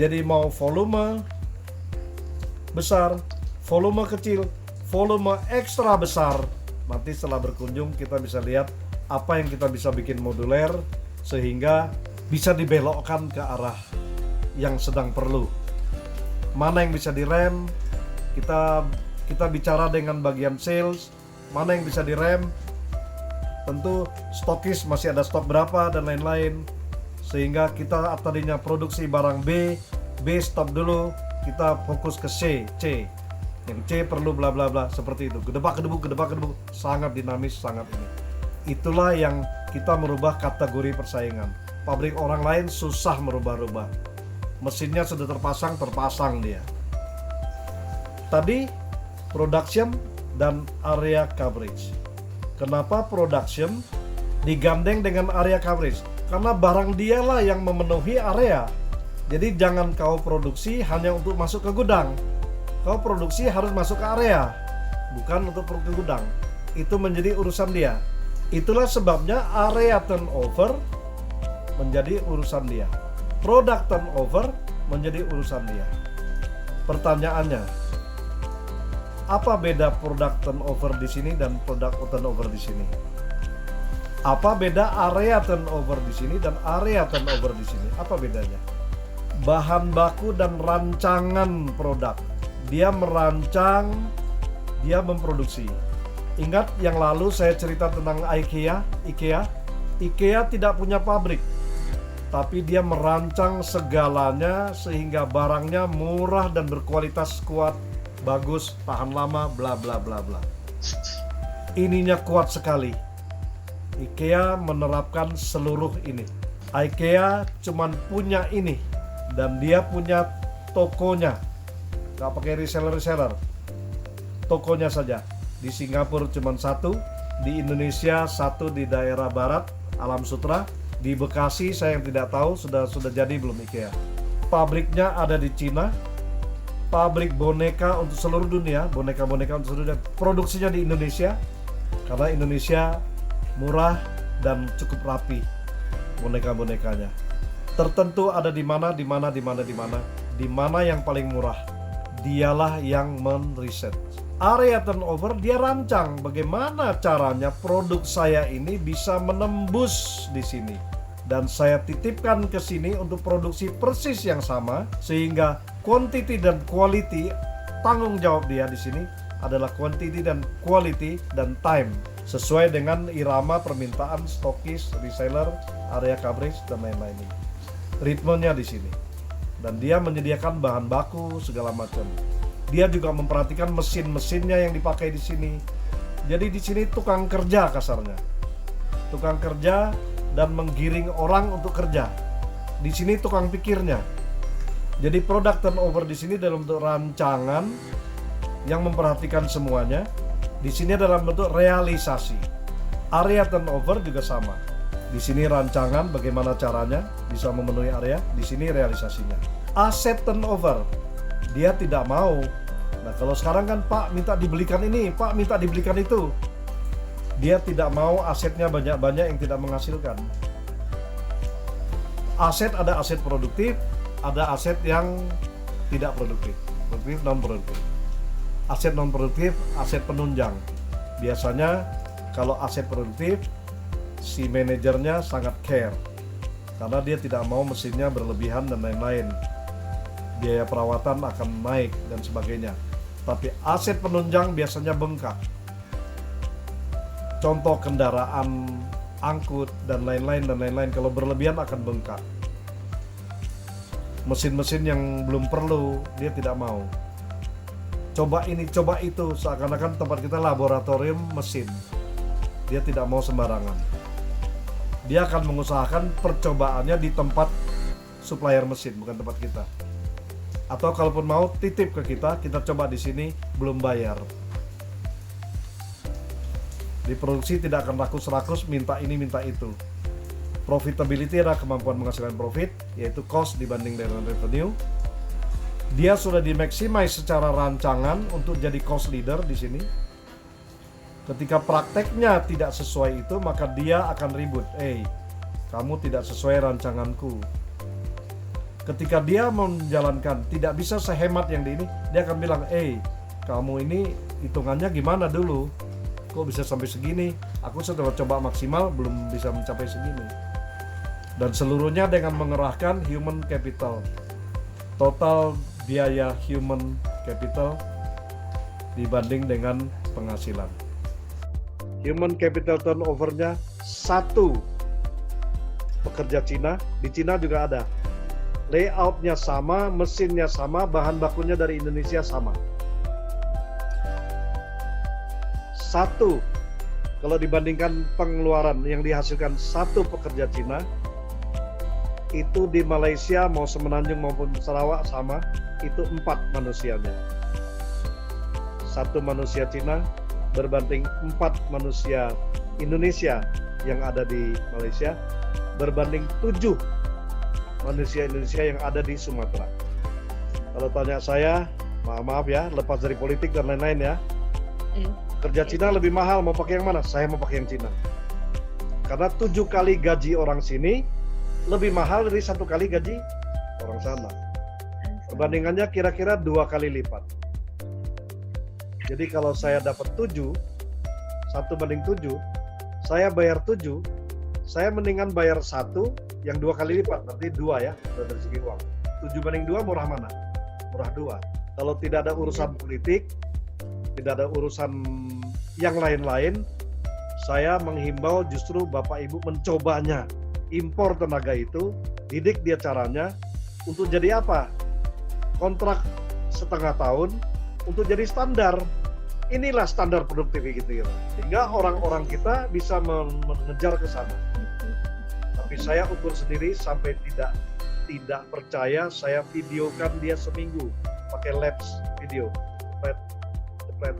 Jadi mau volume besar, volume kecil, volume ekstra besar, nanti setelah berkunjung kita bisa lihat apa yang kita bisa bikin moduler sehingga bisa dibelokkan ke arah yang sedang perlu. Mana yang bisa direm, kita bicara dengan bagian sales, mana yang bisa direm, tentu stokis masih ada stok berapa dan lain-lain, sehingga kita tadinya produksi barang B stop dulu, kita fokus ke C, yang C perlu bla bla bla, seperti itu. Gedebak gedebuk, sangat dinamis, sangat ini. Itulah yang kita merubah kategori persaingan. Pabrik orang lain susah merubah-rubah, mesinnya sudah terpasang dia. Tadi production dan area coverage. Kenapa production digandeng dengan area coverage? Karena barang dialah yang memenuhi area. Jadi jangan kau produksi hanya untuk masuk ke gudang. Kau produksi harus masuk ke area, bukan untuk ke gudang. Itu menjadi urusan dia. Itulah sebabnya area turnover menjadi urusan dia. Product turnover menjadi urusan dia. Pertanyaannya, apa beda product turnover di sini dan product turnover di sini? Apa beda area turnover di sini dan area turnover di sini? Apa bedanya? Bahan baku dan rancangan produk. Dia merancang, dia memproduksi. Ingat yang lalu saya cerita tentang IKEA. IKEA tidak punya pabrik, tapi dia merancang segalanya sehingga barangnya murah dan berkualitas kuat, bagus, tahan lama, bla bla bla bla. Ininya kuat sekali. IKEA menerapkan seluruh ini. IKEA cuman punya ini, dan dia punya tokonya, gak pakai reseller, tokonya saja. Di Singapura cuma satu, di Indonesia satu di daerah barat, Alam Sutra. Di Bekasi saya yang tidak tahu sudah jadi belum IKEA. Pabriknya ada di Cina. Pabrik boneka untuk seluruh dunia, boneka-boneka untuk seluruh dunia, produksinya di Indonesia, karena Indonesia murah dan cukup rapi boneka-bonekanya. Tertentu ada di mana yang paling murah, dialah yang men-riset. Area turnover dia rancang bagaimana caranya produk saya ini bisa menembus di sini, dan saya titipkan ke sini untuk produksi persis yang sama, sehingga quantity dan quality, tanggung jawab dia di sini adalah quantity dan quality dan time, sesuai dengan irama permintaan stokis, reseller, area coverage dan lain-lain. Ritmenya di sini, dan dia menyediakan bahan baku segala macam. Dia juga memperhatikan mesin-mesinnya yang dipakai di sini. Jadi di sini tukang kerja kasarnya, tukang kerja dan menggiring orang untuk kerja. Di sini tukang pikirnya. Jadi product turnover di sini dalam bentuk rancangan yang memperhatikan semuanya. Di sini dalam bentuk realisasi. Area turnover juga sama. Di sini rancangan bagaimana caranya bisa memenuhi area. Di sini realisasinya. Aset turnover, dia tidak mau. Nah kalau sekarang kan Pak minta dibelikan ini, Pak minta dibelikan itu. Dia tidak mau asetnya banyak-banyak yang tidak menghasilkan. Aset ada aset produktif, ada aset yang tidak produktif. Produktif, non-produktif. Aset non-produktif, aset penunjang. Biasanya kalau aset produktif, si manajernya sangat care, karena dia tidak mau mesinnya berlebihan dan lain-lain. Biaya perawatan akan naik dan sebagainya. Tapi aset penunjang biasanya bengkak. Contoh kendaraan angkut dan lain-lain kalau berlebihan akan bengkak. Mesin-mesin yang belum perlu dia tidak mau. Coba ini, coba itu, seakan-akan tempat kita laboratorium mesin. Dia tidak mau sembarangan. Dia akan mengusahakan percobaannya di tempat supplier mesin, bukan tempat kita. Atau kalaupun mau titip ke kita coba di sini, belum bayar. Di produksi tidak akan rakus-rakus minta ini minta itu. Profitability adalah kemampuan menghasilkan profit, yaitu cost dibanding dengan revenue. Dia sudah dimaximize secara rancangan untuk jadi cost leader di sini. Ketika prakteknya tidak sesuai itu, maka dia akan ribut. Kamu tidak sesuai rancanganku. Ketika dia menjalankan tidak bisa sehemat yang di ini, dia akan bilang, kamu ini hitungannya gimana dulu? Kok bisa sampai segini? Aku setelah coba maksimal belum bisa mencapai segini. Dan seluruhnya dengan mengerahkan human capital. Total biaya human capital dibanding dengan penghasilan. Human capital turnover-nya 1 pekerja Cina, di Cina juga ada. Layout-nya sama, mesinnya sama, bahan bakunya dari Indonesia sama. 1, kalau dibandingkan pengeluaran yang dihasilkan 1 pekerja Cina, itu di Malaysia mau Semenanjung maupun Sarawak sama, itu 4 manusianya. 1 manusia Cina berbanding 4 manusia Indonesia yang ada di Malaysia, berbanding 7 manusia Indonesia yang ada di Sumatera. Kalau tanya saya, maaf ya, lepas dari politik dan lain-lain ya, kerja Cina lebih mahal, mau pakai yang mana? Saya mau pakai yang Cina. Karena 7 kali gaji orang sini lebih mahal dari 1 kali gaji orang sana. Perbandingannya kira-kira 2 kali lipat. Jadi kalau saya dapat 7, 1 banding 7, saya bayar 7, saya mendingan bayar 1 yang 2 kali lipat, berarti 2 ya, dari segi uang. 7 banding 2 murah mana? Murah 2. Kalau tidak ada urusan politik, tidak ada urusan yang lain-lain, saya menghimbau justru Bapak Ibu mencobanya. Impor tenaga itu, didik dia caranya, untuk jadi apa? Kontrak setengah tahun, untuk jadi standar. Inilah standar produktivitas kita. Sehingga orang-orang kita bisa mengejar ke sana. Tapi saya ukur sendiri sampai tidak percaya, saya videokan dia seminggu pakai labs video, cepet,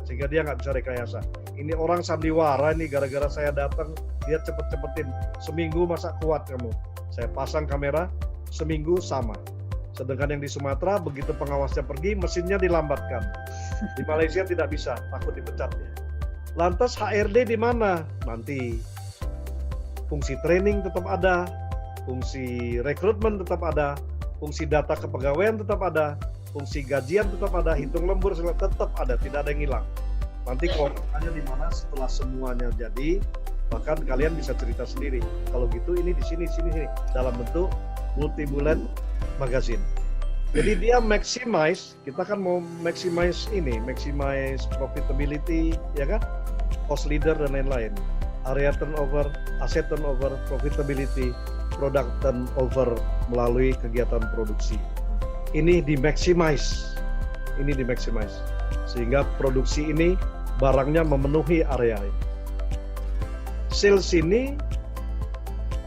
sehingga dia nggak bisa rekayasa. Ini orang sandiwara ini, gara-gara saya datang dia cepet-cepetin. Seminggu masa kuat kamu? Saya pasang kamera, seminggu sama. Sedangkan yang di Sumatera, begitu pengawasnya pergi, mesinnya dilambatkan. Di Malaysia tidak bisa, takut dipecatnya. Lantas HRD di mana? Nanti. Fungsi training tetap ada, fungsi rekrutmen tetap ada, fungsi data kepegawaian tetap ada, fungsi gajian tetap ada, hitung lembur tetap ada, tidak ada yang hilang. Nanti koordinatnya di mana setelah semuanya jadi, bahkan kalian bisa cerita sendiri. Kalau gitu ini di sini, dalam bentuk multi-bullet magazine. Jadi dia maximize, kita kan mau maximize profitability, ya kan? Cost leader dan lain-lain. Area turnover, asset turnover, profitability, product turnover melalui kegiatan produksi. Ini di maximize. Sehingga produksi ini barangnya memenuhi area ini. Sales ini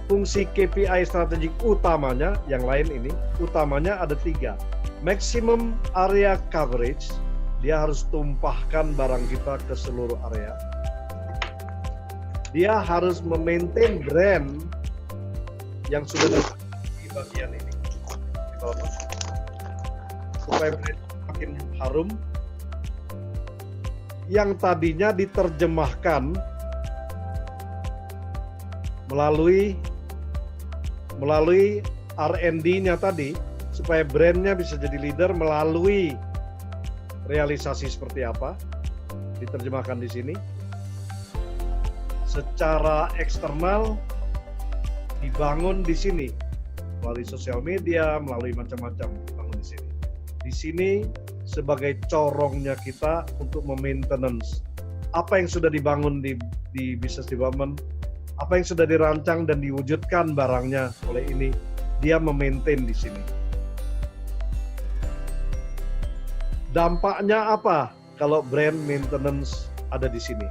fungsi KPI strategik utamanya, yang lain ini, utamanya ada 3. Maximum area coverage, dia harus tumpahkan barang kita ke seluruh area. Dia harus memaintain brand yang sudah di bagian ini. Supaya brand makin harum, yang tadinya diterjemahkan melalui R&D-nya tadi, supaya brandnya bisa jadi leader melalui realisasi seperti apa, diterjemahkan di sini. Secara eksternal dibangun di sini, melalui sosial media, melalui macam-macam, dibangun di sini. Di sini sebagai corongnya kita untuk memaintenance apa yang sudah dibangun di business development, apa yang sudah dirancang dan diwujudkan barangnya oleh ini, dia memaintain di sini. Dampaknya apa kalau brand maintenance ada di sini?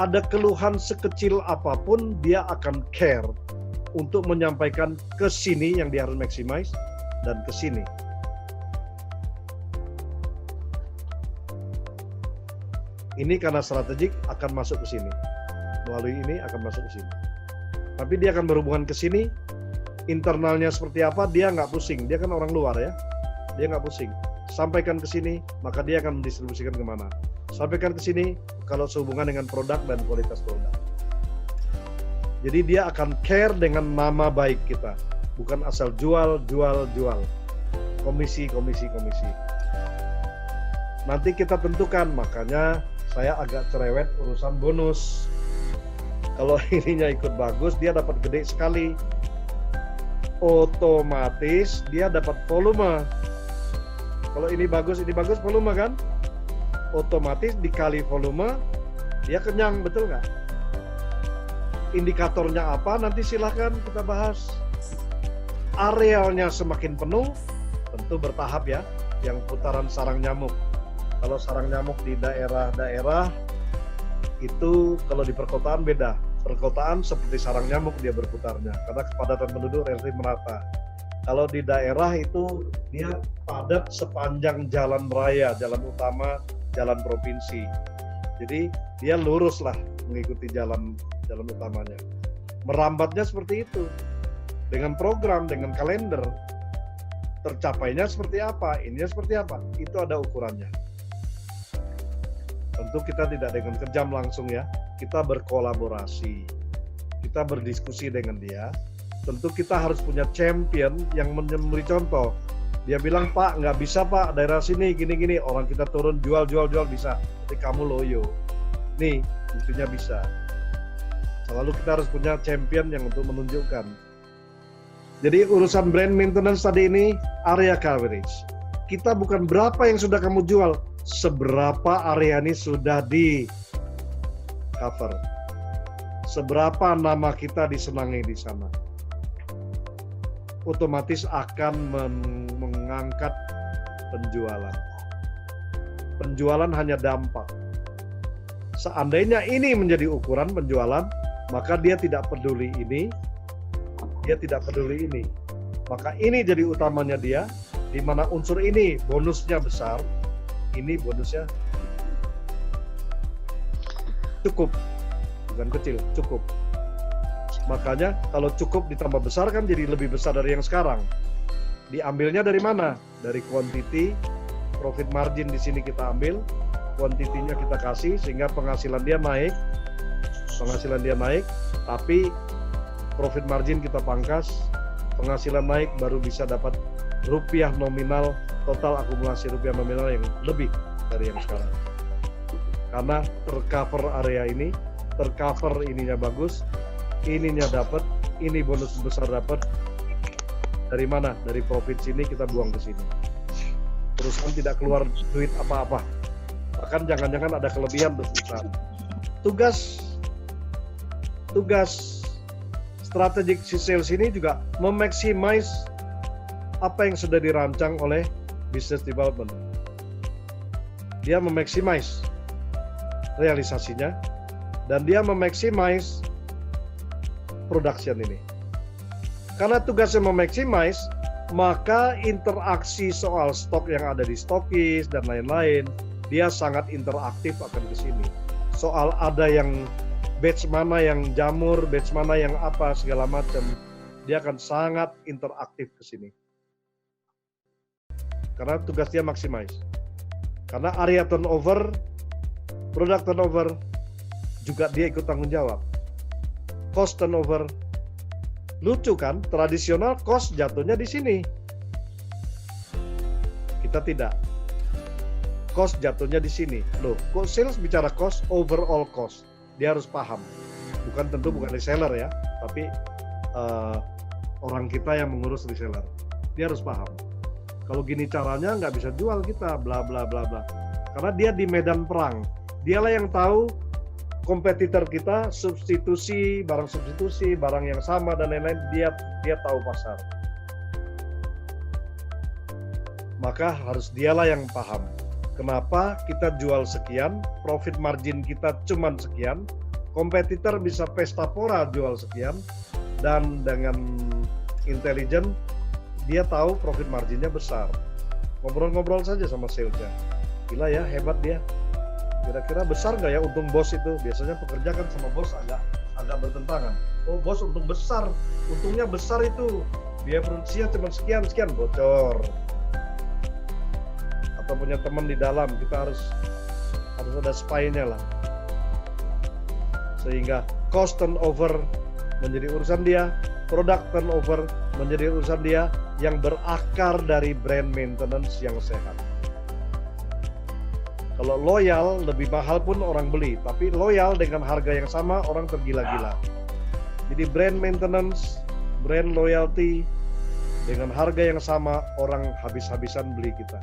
Ada keluhan sekecil apapun, dia akan care untuk menyampaikan ke sini yang dia harus maximize dan ke sini. Ini karena strategik akan masuk ke sini. Melalui ini akan masuk ke sini. Tapi dia akan berhubungan ke sini, internalnya seperti apa, dia nggak pusing. Dia kan orang luar ya, dia nggak pusing. Sampaikan ke sini, maka dia akan mendistribusikan kemana. Sampaikan ke sini, kalau sehubungan dengan produk dan kualitas produk. Jadi dia akan care dengan nama baik kita. bukan asal jual. Komisi. Nanti kita tentukan, makanya saya agak cerewet urusan bonus. Kalau ininya ikut bagus, dia dapat gede sekali. Otomatis dia dapat volume. Kalau ini bagus volume kan? Otomatis dikali volume, dia kenyang, betul nggak? Indikatornya apa? Nanti silahkan kita bahas. Arealnya semakin penuh, tentu bertahap ya, yang putaran sarang nyamuk. Kalau sarang nyamuk di daerah-daerah, itu kalau di perkotaan beda. Perkotaan seperti sarang nyamuk dia berputarnya, karena kepadatan penduduk relatif merata. Kalau di daerah itu dia padat sepanjang jalan raya, jalan utama, jalan provinsi. Jadi dia lurus lah mengikuti jalan utamanya. Merambatnya seperti itu. Dengan program, dengan kalender. Tercapainya seperti apa, ininya seperti apa. Itu ada ukurannya. Tentu kita tidak dengan kejam langsung ya. Kita berkolaborasi. Kita berdiskusi dengan dia. Tentu kita harus punya champion yang memberi contoh. Dia bilang, Pak, nggak bisa Pak, daerah sini gini-gini. Orang kita turun jual bisa. Tapi kamu loyo. Nih, buktinya bisa. Selalu kita harus punya champion yang untuk menunjukkan. Jadi urusan brand maintenance tadi ini, area coverage. Kita bukan berapa yang sudah kamu jual, seberapa area ini sudah di cover. Seberapa nama kita disenangi di sana. Otomatis akan mengangkat penjualan. Penjualan hanya dampak. Seandainya ini menjadi ukuran penjualan, maka dia tidak peduli ini, dia tidak peduli ini. Maka ini jadi utamanya dia, di mana unsur ini bonusnya besar, ini bonusnya cukup, bukan kecil, cukup. Makanya kalau cukup ditambah besar kan jadi lebih besar dari yang sekarang. Diambilnya dari mana? Dari quantity, profit margin di sini kita ambil, quantity-nya kita kasih sehingga penghasilan dia naik, tapi profit margin kita pangkas, penghasilan naik baru bisa dapat rupiah nominal, total akumulasi rupiah nominal yang lebih dari yang sekarang. Karena tercover area ini, tercover ininya bagus, ininya dapat, ini bonus besar dapat. Dari mana? Dari profit sini kita buang ke sini. Perusahaan tidak keluar duit apa-apa. Bahkan jangan-jangan ada kelebihan untuk perusahaan. Tugas strategic sales ini juga memaximize apa yang sudah dirancang oleh business development. Dia memaximize realisasinya dan dia memaximize production ini. Karena tugasnya memaximize, maka interaksi soal stok yang ada di stokis dan lain-lain, dia sangat interaktif akan ke sini. Soal ada yang batch mana yang jamur, batch mana yang apa, segala macam, dia akan sangat interaktif ke sini. Karena tugas dia maximize. Karena area turnover, product turnover, juga dia ikut tanggung jawab. Cost turnover, lucu kan? Tradisional cost jatuhnya di sini. Kita tidak. Cost jatuhnya di sini. Loh, kok sales bicara cost, overall cost. Dia harus paham. Tentu bukan reseller ya, tapi orang kita yang mengurus reseller. Dia harus paham. Kalau gini caranya nggak bisa jual kita, bla bla bla bla. Karena dia di medan perang. Dialah yang tahu kompetitor kita, barang substitusi, barang yang sama dan lain-lain, dia tahu pasar. Maka harus dialah yang paham. Kenapa kita jual sekian, profit margin kita cuman sekian, kompetitor bisa pesta pora jual sekian, dan dengan intelijen dia tahu profit marginnya besar. Ngobrol-ngobrol saja sama salesnya. Gila ya, hebat dia. Kira-kira besar nggak ya untung bos itu? Biasanya pekerja kan sama bos agak bertentangan. Oh bos untung besar, untungnya besar itu. Biaya produksinya cuma sekian, bocor. Atau punya teman di dalam, kita harus ada spy-nya lah. Sehingga cost turnover menjadi urusan dia, product turnover menjadi urusan dia yang berakar dari brand maintenance yang sehat. Kalau loyal lebih mahal pun orang beli, tapi loyal dengan harga yang sama orang tergila-gila. Jadi brand maintenance, brand loyalty dengan harga yang sama orang habis-habisan beli kita.